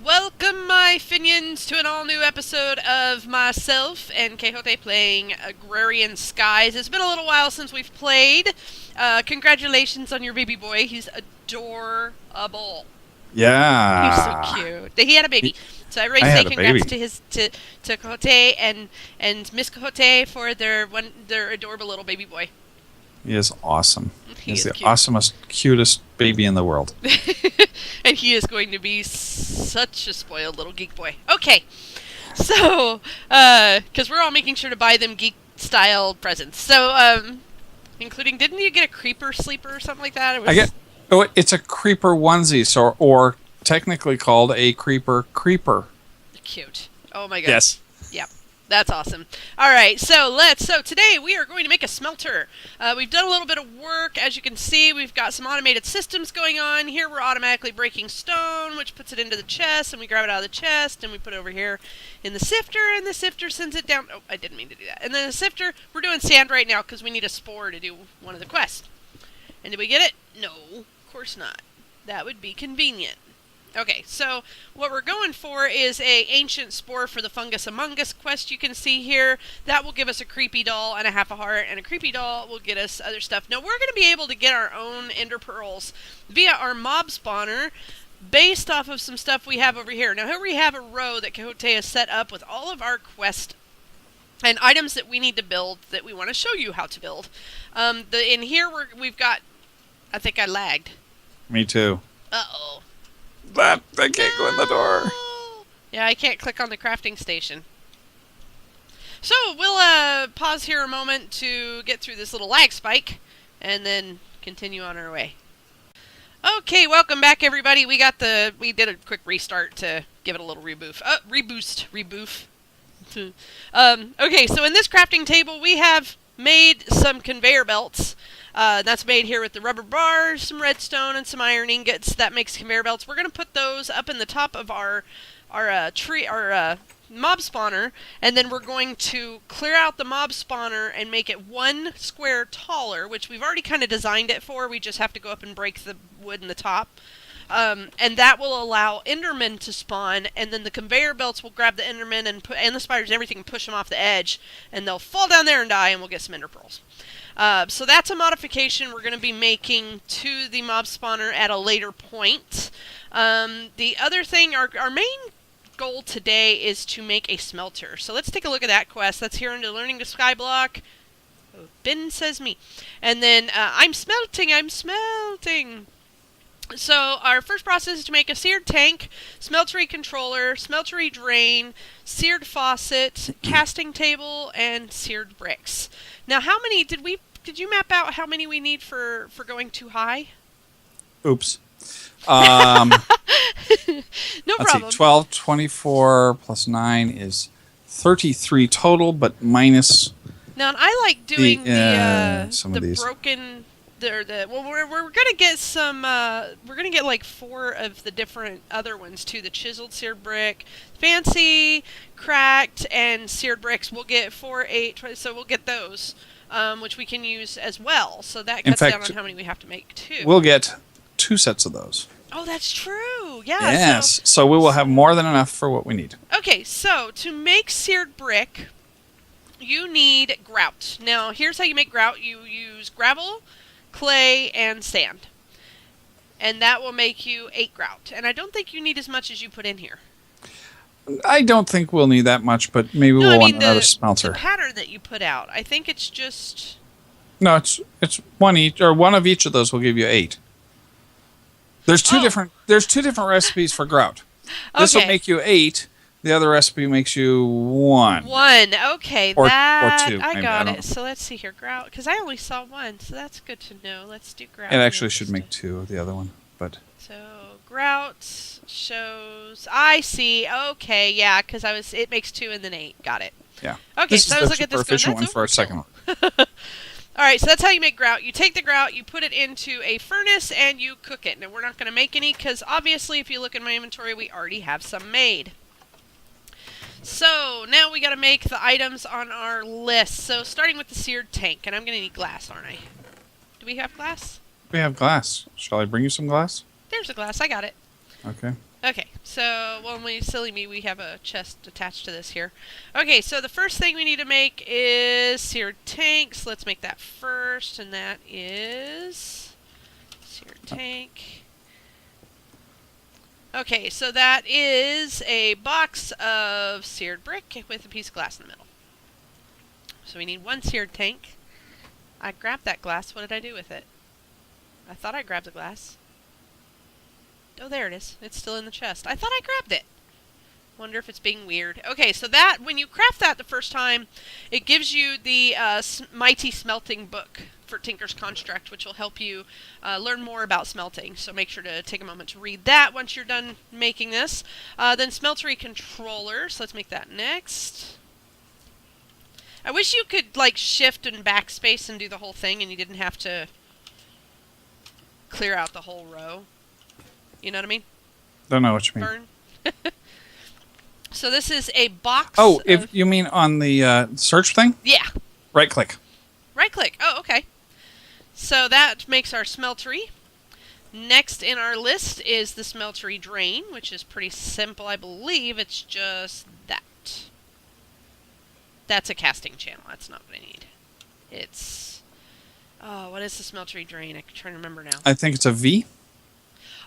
Welcome, my Finions, to an all-new episode of myself and Quixote playing Agrarian Skies. It's been a little while since we've played. Congratulations on your baby boy. He's adorable. He's so Yeah. cute. He had a baby. So everybody I say had a congrats baby. to Quixote and Miss Quixote for their adorable little baby boy. He is awesome. He He's is the cute. awesomest, cutest baby in the world. And he is going to be such a spoiled little geek boy. Okay, so, because we're all making sure to buy them geek-style presents. So, including, didn't you get a creeper sleeper or something like that? It was It's a creeper onesie, or technically called a creeper creeper. cute. Oh my god. Yes. Yep. That's awesome. All right, so today we are going to make a smelter. We've done a little bit of work. As you can see, we've got some automated systems going on. Here we're automatically breaking stone, which puts it into the chest, and we grab it out of the chest, and we put it over here in the sifter, and the sifter sends it down. Oh, I didn't mean to do that. And then the sifter, we're doing sand right now because we need a spore to do one of the quests. And did we get it? No, of course not. That would be convenient. Okay, so what we're going for is a ancient spore for the fungus among us quest you can see here. That will give us a creepy doll and a half a heart, and a creepy doll will get us other stuff. Now, we're going to be able to get our own ender pearls via our mob spawner based off of some stuff we have over here. Now, here we have a row that Quixote has set up with all of our quest and items that we need to build that we want to show you how to build. In here, we've got... I think I lagged. Me too. Uh-oh. I can't go in the door. Yeah, I can't click on the crafting station. So, we'll pause here a moment to get through this little lag spike, and then continue on our way. Okay, welcome back, everybody. We did a quick restart to give it a little reboof. Reboof. Okay, so in this crafting table, we have made some conveyor belts. That's made here with the rubber bars, some redstone, and some iron ingots. That makes conveyor belts. We're going to put those up in the top of our mob spawner, and then we're going to clear out the mob spawner and make it one square taller, which we've already kind of designed it for. We just have to go up and break the wood in the top. And that will allow Endermen to spawn, and then the conveyor belts will grab the Endermen and the spiders and everything and push them off the edge, and they'll fall down there and die, and we'll get some Ender Pearls. So that's a modification we're going to be making to the mob spawner at a later point. The other thing, our main goal today is to make a smelter. So let's take a look at that quest. That's here under Learning to Skyblock. Oh, Ben says me. And then I'm smelting. So our first process is to make a seared tank, smeltery controller, smeltery drain, seared faucet, casting table, and seared bricks. Now, how many did you map out how many we need for going too high? Oops. No Let's problem. see. 12, 24 plus 9 is 33 total, but minus... Now, I like doing some the of these. broken... Well, we're gonna get some. We're gonna get like 4 of the different other ones too. The chiseled seared brick, fancy, cracked, and seared bricks. We'll get 4, 8, 20, so we'll get those, which we can use as well. So that cuts down on how many we have to make too. We'll get 2 sets of those. Oh, that's true. Yeah. Yes. So we will have more than enough for what we need. Okay, so to make seared brick, you need grout. Now, here's how you make grout. You use gravel, clay, and sand. And that will make you 8 grout. And I don't think you need as much as you put in here. I don't think we'll need that much, but maybe we'll want another smelter. The pattern that you put out, I think it's just... No, it's one each, or one of each of those will give you 8. There's two different recipes for grout. This will make you 8. The other recipe makes you 1. 1. Okay, or 2. I got it. So let's see here, grout, because I only saw 1, so that's good to know. Let's do grout. It actually should make 2 of the other one, but so grout shows. I see. Okay, yeah, because it makes 2 and then 8. Got it. yeah. Okay, This so is I was the looking at super this going, efficient one that's for our second one. All right, so that's how you make grout. You take the grout, you put it into a furnace, and you cook it. Now, we're not going to make any because, obviously, if you look in my inventory, we already have some made. So, now we got to make the items on our list. So, starting with the seared tank, and I'm going to need glass, aren't I? we have glass? We have glass. Shall I bring you some glass? There's a glass. I got it. Okay. Okay, so, well, silly me, we have a chest attached to this here. Okay, so the first thing we need to make is seared tanks. Let's make that first, and that is seared tank. Okay, so that is a box of seared brick with a piece of glass in the middle. So we need one seared tank. I grabbed that glass. What did I do with it? I thought I grabbed the glass. Oh, there it is. It's still in the chest. I thought I grabbed it. Wonder if it's being weird. Okay, so that, when you craft that the first time, it gives you the Mighty Smelting book for Tinker's Construct, which will help you learn more about smelting. So make sure to take a moment to read that once you're done making this. Then Smeltery Controller, so let's make that next. I wish you could, like, shift and backspace and do the whole thing, and you didn't have to clear out the whole row. You know what I mean? Don't know what you mean. Burn. So this is a box. Oh, if you mean on the search thing? Yeah. Right click. Right click. Oh, okay. So that makes our smeltery. Next in our list is the smeltery drain, which is pretty simple. I believe it's just that. That's a casting channel. That's not what I need. It's... Oh, what is the smeltery drain? I'm trying to remember now. I think it's a V.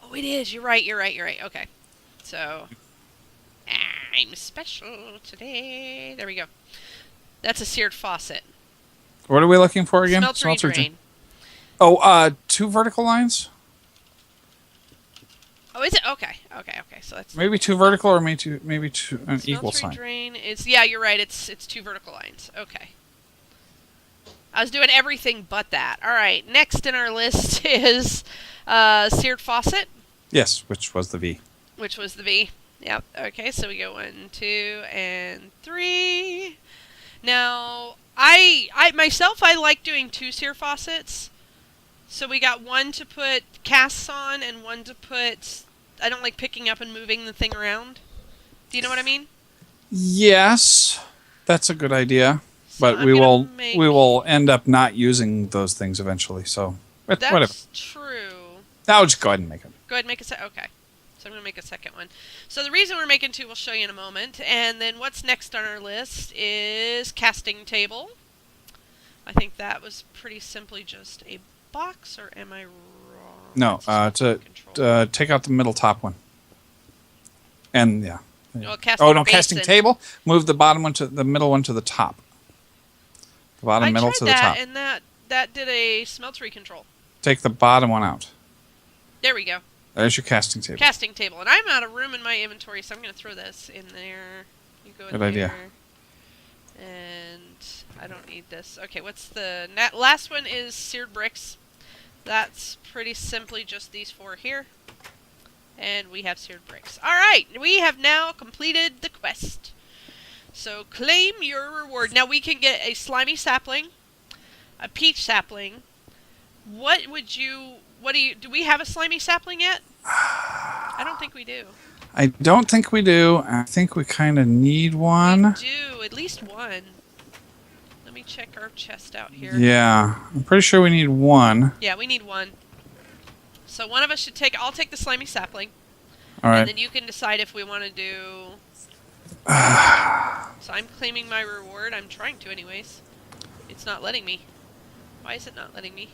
Oh, it is. You're right. Okay. So... I'm special today. There we go. That's a seared faucet. What are we looking for again? Smeltery drain. Oh, 2 vertical lines? Oh, is it? Okay. So that's maybe 2 vertical or maybe two an equal sign. Smeltery drain is, yeah, you're right. It's 2 vertical lines. Okay. I was doing everything but that. All right. Next in our list is seared faucet. Yes, which was the V. Which was the V. Yep. Okay, so we go 1, 2, and 3. Now, I myself, I like doing 2 sear faucets. So we got one to put casts on and one to put... I don't like picking up and moving the thing around. Do you know what I mean? Yes, that's a good idea. So but we will end up not using those things eventually. So whatever. That's true. I'll just go ahead and make it. Go ahead and make a set. Okay. So I'm going to make a second one. So the reason we're making 2 we'll show you in a moment. And then what's next on our list is casting table. I think that was pretty simply just a box, or am I wrong? No, take out the middle top one. And yeah. Well, casting table. Move the bottom one to the middle one to the top. The bottom middle to the top. And that did a smeltery control. Take the bottom one out. There we go. There's your casting table. Casting table. And I'm out of room in my inventory, so I'm going to throw this in there. You go in Good there. idea. And I don't need this. Okay, what's the... last one is seared bricks. That's pretty simply just these 4 here. And we have seared bricks. Alright, we have now completed the quest. So claim your reward. Now we can get a slimy sapling, a peach sapling. Do we have a slimy sapling yet? I don't think we do. I don't think we do. I think we kind of need one. We do, at least one. Let me check our chest out here. Yeah, I'm pretty sure we need one. Yeah, we need one. So one of us should I'll take the slimy sapling. All right. And then you can decide if we want to do... So I'm claiming my reward. I'm trying to anyways. It's not letting me. Why is it not letting me?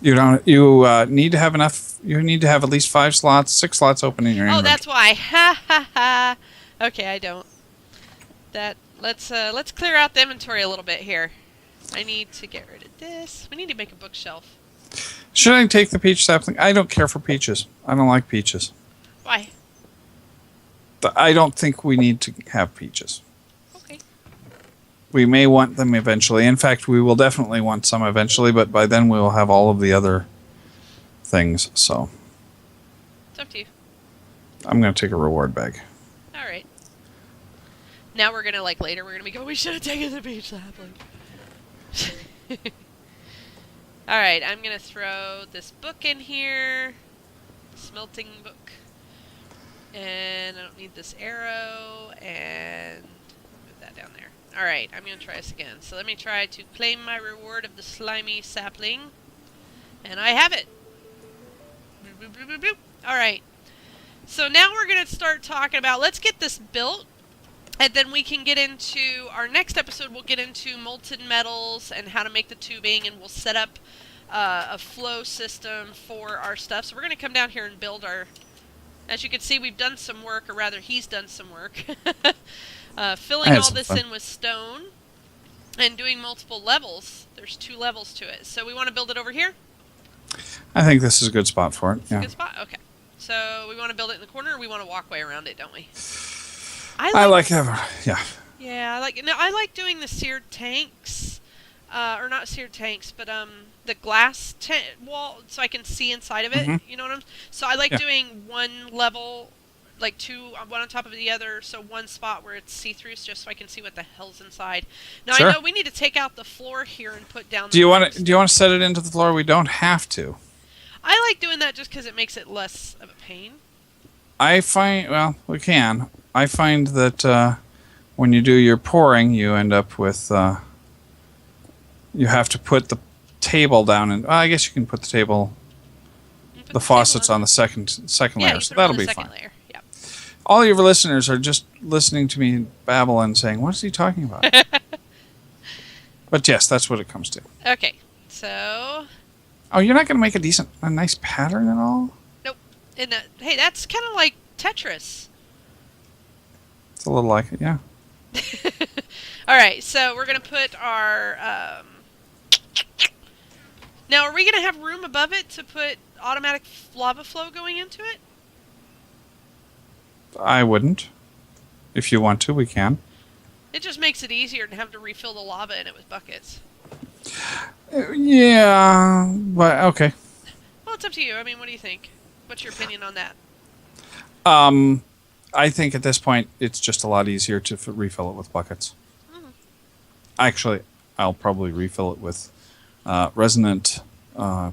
You don't. You need to have enough. You need to have at least 5 slots, 6 slots open in your inventory. Oh, that's why. Ha ha ha. Okay, I don't. Let's clear out the inventory a little bit here. I need to get rid of this. We need to make a bookshelf. Should I take the peach sapling? I don't care for peaches. I don't like peaches. Why? I don't think we need to have peaches. Okay. We may want them eventually. In fact, we will definitely want some eventually, but by then we will have all of the other things, so... It's up to you. I'm going to take a reward bag. Alright. Now we're going to, later, we're going to be going, we should have taken the peach sapling. Alright, I'm going to throw this book in here. Smelting book. And I don't need this arrow, and move that down there. Alright, I'm going to try this again. So let me try to claim my reward of the slimy sapling. And I have it! Alright. So now we're going to start talking about, let's get this built, and then we can get into, our next episode we'll get into molten metals and how to make the tubing, and we'll set up a flow system for our stuff. So we're going to come down here and build our, as you can see, we've done some work, or rather he's done some work, filling all this in with stone and doing multiple levels. There's 2 levels to it. So we want to build it over here? I think this is a good spot for it. It's a good spot? Okay. So we want to build it in the corner, or we want to walk way around it, don't we? I like having, yeah. Yeah, I like doing the seared tanks, or not seared tanks, but the glass wall, so I can see inside of it. Mm-hmm. You know what I'm? So I like doing one level, like 2, one on top of the other. So one spot where it's see-through, just so I can see what the hell's inside. Now sure. I know we need to take out the floor here and put down. Do you want to set it into the floor? We don't have to. I like doing that just because it makes it less of a pain. I find, well, we can. I find that when you do your pouring, you end up with, you have to put the table down, and I guess you can put the table, the faucets on the second layer, so that'll be fine. Layer. Yeah. All your listeners are just listening to me babble and saying, "What is he talking about?" But yes, that's what it comes to. Okay, so. Oh, you're not going to make a nice pattern at all? Nope. And hey, that's kind of like Tetris. It's a little like it, yeah. All right, so we're going to put our... Now, are we going to have room above it to put automatic lava flow going into it? I wouldn't. If you want to, we can. It just makes it easier to have to refill the lava in it with buckets. Yeah, but okay. Well, it's up to you. I mean, what do you think? What's your opinion on that? I think at this point it's just a lot easier to refill it with buckets. Mm. Actually, I'll probably refill it with resonant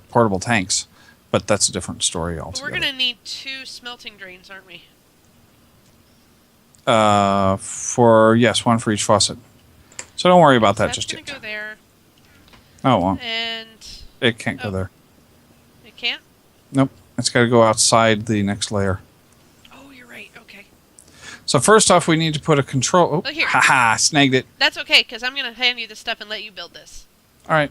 portable tanks, but that's a different story altogether. We're going to need 2 smelting drains, aren't we? Yes, one for each faucet. So don't worry about that just yet. That's going to go there. Oh, it won't. And it can't go there. It can't? Nope. It's got to go outside the next layer. Oh, you're right. Okay. So first off, we need to put a control... Oh, here. Haha, snagged it. That's okay, because I'm going to hand you the stuff and let you build this. All right.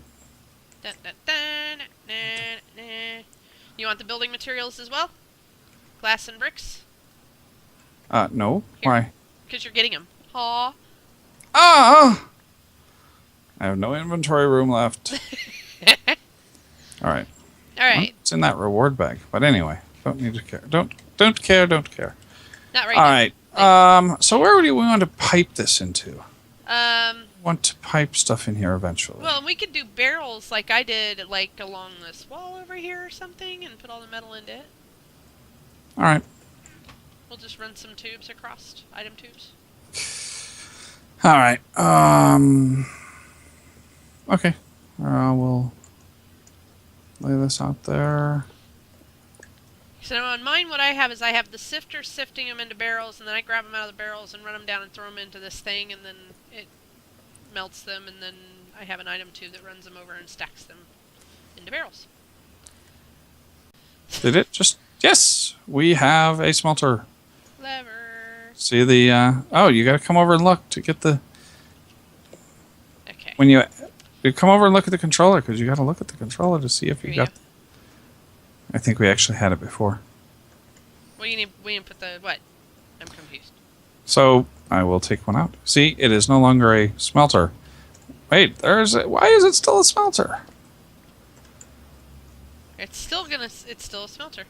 You want the building materials as well? Glass and bricks? No. Here. Why? Because you're getting them. Aw. Ah! I have no inventory room left. All right. All right. Well, it's in that reward bag. But anyway, don't need to care. Don't care. Don't care. Not right All now. right. So where do we want to pipe this into? Want to pipe stuff in here eventually. Well, we could do barrels like I did, like along this wall over here or something, and put all the metal into it. All right. We'll just run some tubes across, item tubes. All right. Okay. We'll lay this out there. So on mine, what I have is I have the sifter sifting them into barrels, and then I grab them out of the barrels and run them down and throw them into this thing, and then it melts them, and then I have an item tube that runs them over and stacks them into barrels. Did it just... Yes! We have a smelter. Clever. See the... Oh, you got to come over and look to get the... Okay. When you come over and look at the controller, because you got to look at the controller to see if you got... I think we actually had it before. Well, we need to put the... What? I'm confused. So, I will take one out. See, it is no longer a smelter. Wait, why is it still a smelter? It's still a smelter.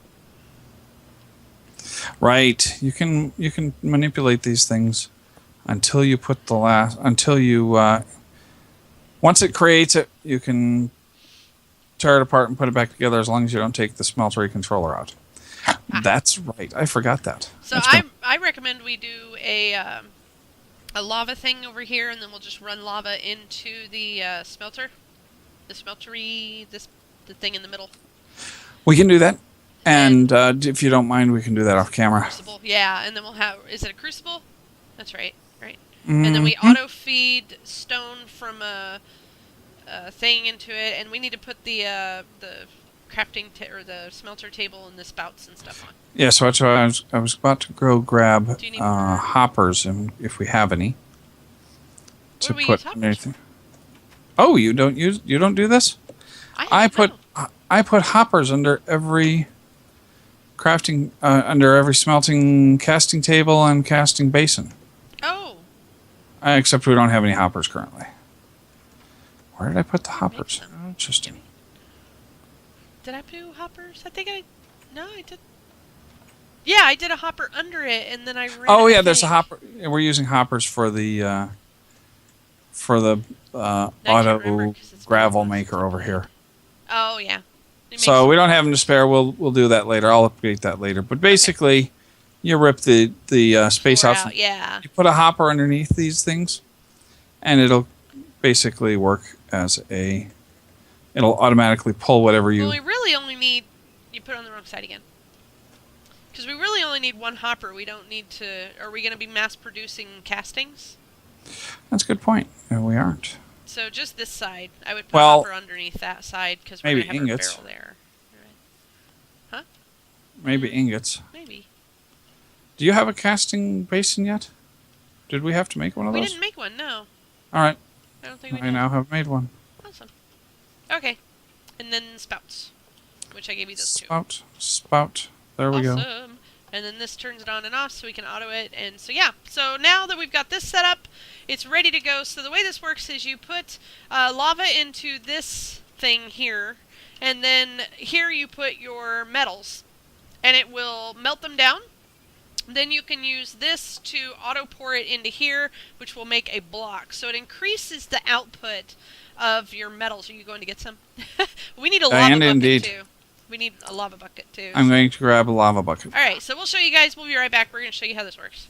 Right. You can manipulate these things until you put once it creates it, you can tear it apart and put it back together as long as you don't take the smeltery controller out. That's right. I forgot that. So I recommend we do a lava thing over here, and then we'll just run lava into the smelter, the thing in the middle. We can do that, and if you don't mind, we can do that off camera. Crucible, yeah, and then we'll have. Is it a crucible? That's right, right. Mm-hmm. And then we auto feed stone from a thing into it, and we need to put the or the smelter table and the spouts and stuff on. Yeah, so I was about to go grab Do you need more? hoppers, and if we have any, What to do we put use hoppers anything. for? Oh, you don't do this? I don't know. put hoppers under every crafting under every smelting casting table and casting basin. Oh. Except we don't have any hoppers currently. Where did I put the hoppers? Some. Interesting. Did I do hoppers? No, I did. Yeah, I did a hopper under it, and then I ran. Oh yeah, there's a hopper. We're using hoppers for the auto gravel maker over here. Oh yeah. So we don't have them to spare. We'll do that later. I'll update that later. But basically, you rip the space out. Yeah. You put a hopper underneath these things, and it'll basically work as it'll automatically pull whatever you. Well, we really only need. You put it on the wrong side again. Because we really only need one hopper. We don't need to. Are we going to be mass producing castings? That's a good point. No, we aren't. So just this side. I would put a hopper underneath that side because we're going to have ingots. a barrel there. Right. Huh? Maybe ingots. Maybe. Do you have a casting basin yet? Did we have to make one of those? We didn't make one, no. All right. I don't think we did. I now have made one. Awesome. Okay. And then spouts, which I gave you those two. Spout. There we go. Awesome. And then this turns it on and off so we can auto it. And so yeah, so now that we've got this set up, it's ready to go. So the way this works is you put lava into this thing here, and then here you put your metals, and it will melt them down. Then you can use this to auto pour it into here, which will make a block. So it increases the output of your metals. Are you going to get some? We need a lava bucket too. We need a lava bucket too. I'm going to grab a lava bucket. All right, so we'll show you guys. We'll be right back. We're going to show you how this works.